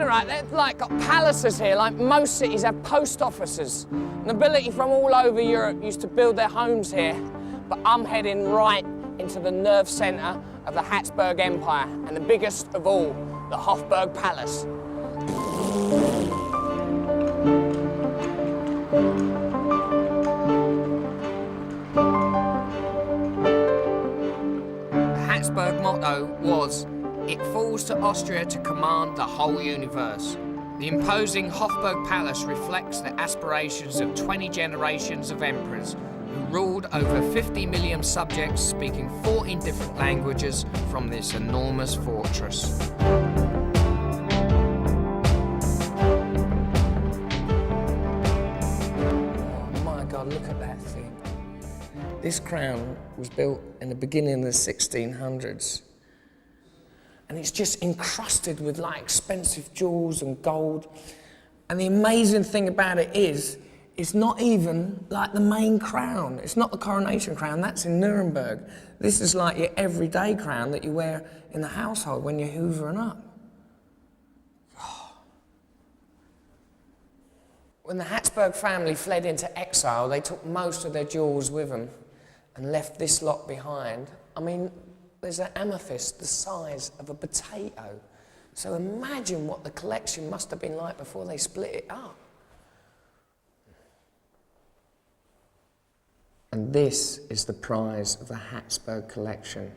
right, they've like got palaces here, like most cities have post offices. Nobility from all over Europe used to build their homes here, but I'm heading right into the nerve centre of the Hapsburg Empire, and the biggest of all, the Hofburg Palace. The Hapsburg motto was, "It falls to Austria to command the whole universe." The imposing Hofburg Palace reflects the aspirations of 20 generations of emperors who ruled over 50 million subjects speaking 14 different languages from this enormous fortress. Oh my God, look at that thing. This crown was built in the beginning of the 1600s. And it's just encrusted with like expensive jewels and gold. And the amazing thing about it is, it's not even like the main crown. It's not the coronation crown, that's in Nuremberg. This is like your everyday crown that you wear in the household when you're hoovering up. When the Hapsburg family fled into exile, they took most of their jewels with them and left this lot behind. I mean, there's an amethyst the size of a potato. So imagine what the collection must have been like before they split it up. And this is the prize of the Hapsburg collection.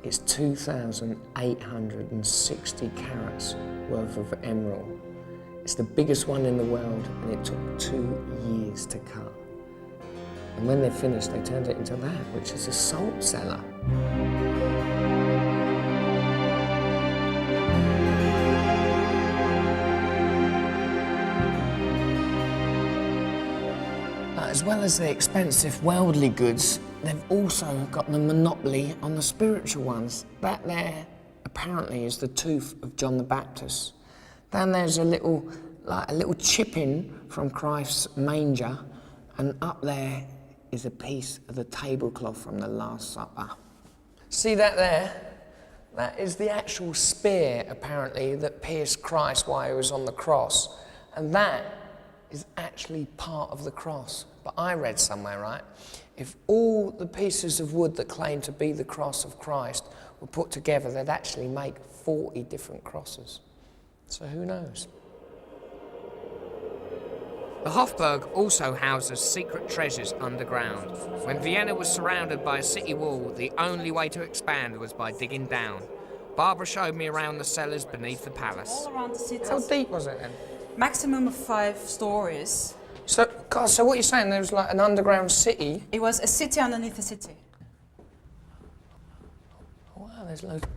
It's 2,860 carats worth of emerald. It's the biggest one in the world, and it took 2 years to cut. And when they're finished, they turned it into that, which is a salt cellar. As well as the expensive worldly goods, they've also got the monopoly on the spiritual ones. That there, apparently, is the tooth of John the Baptist. Then there's a little chipping from Christ's manger, and up there is a piece of the tablecloth from the Last Supper. See that there? That is the actual spear, apparently, that pierced Christ while he was on the cross. And that is actually part of the cross. But I read somewhere, right, if all the pieces of wood that claim to be the cross of Christ were put together, they'd actually make 40 different crosses. So who knows? The Hofburg also houses secret treasures underground. When Vienna was surrounded by a city wall, the only way to expand was by digging down. Barbara showed me around the cellars beneath the palace. All around the city. How deep was it then? Maximum of 5 stories. So, God, so what you're saying, there was like an underground city? It was a city underneath the city. Wow, there's loads of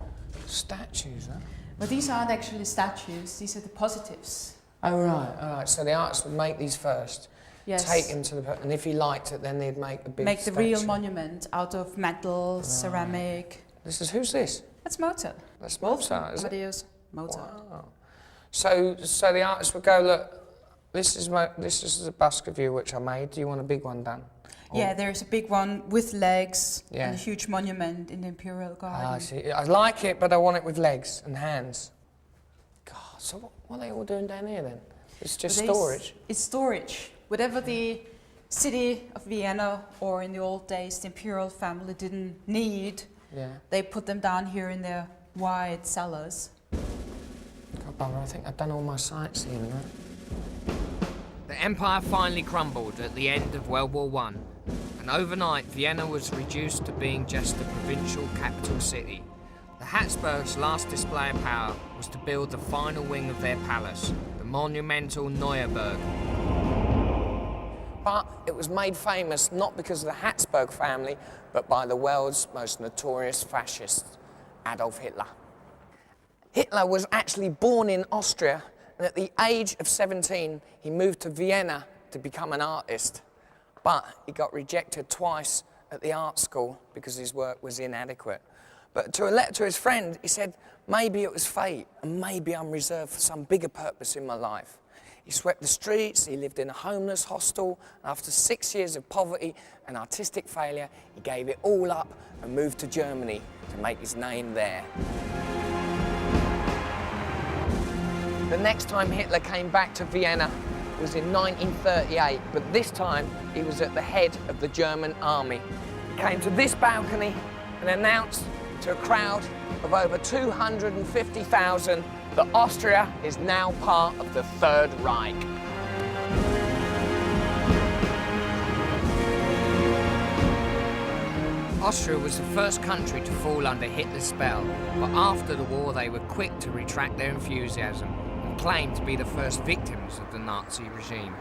statues, huh? But these aren't actually statues, these are the positives. Oh, right. So the artists would make these first, Yes. take them to the... And if he liked it, then they'd make a big Make statue. the real monument out of metal, ceramic. Who's this? That's Mozart. That's Mozart, is it? Amadeus Mozart. Wow. So the artist would go, look, this is the bust of you which I made. Do you want a big one done? Yeah, there's a big one with legs Yeah. and a huge monument in the Imperial Garden. Ah, I see. I like it, but I want it with legs and hands. God, so what are they all doing down here then? It's just storage? It's storage. Whatever the city of Vienna, or in the old days the imperial family didn't need, they put them down here in their wide cellars. God, Barbara, I think I've done all my sightseeing, right? The empire finally crumbled at the end of World War I, and overnight Vienna was reduced to being just a provincial capital city. The Hapsburgs' last display of power was to build the final wing of their palace, the monumental Neuerburg. But it was made famous not because of the Hapsburg family, but by the world's most notorious fascist, Adolf Hitler. Hitler was actually born in Austria, and at the age of 17, he moved to Vienna to become an artist. But he got rejected twice at the art school because his work was inadequate. But to a letter to his friend, he said, maybe it was fate, and maybe I'm reserved for some bigger purpose in my life. He swept the streets, he lived in a homeless hostel, and after 6 years of poverty and artistic failure, he gave it all up and moved to Germany to make his name there. The next time Hitler came back to Vienna was in 1938, but this time he was at the head of the German army. He came to this balcony and announced to a crowd of over 250,000 that Austria is now part of the Third Reich. Austria was the first country to fall under Hitler's spell, but after the war they were quick to retract their enthusiasm and claimed to be the first victims of the Nazi regime.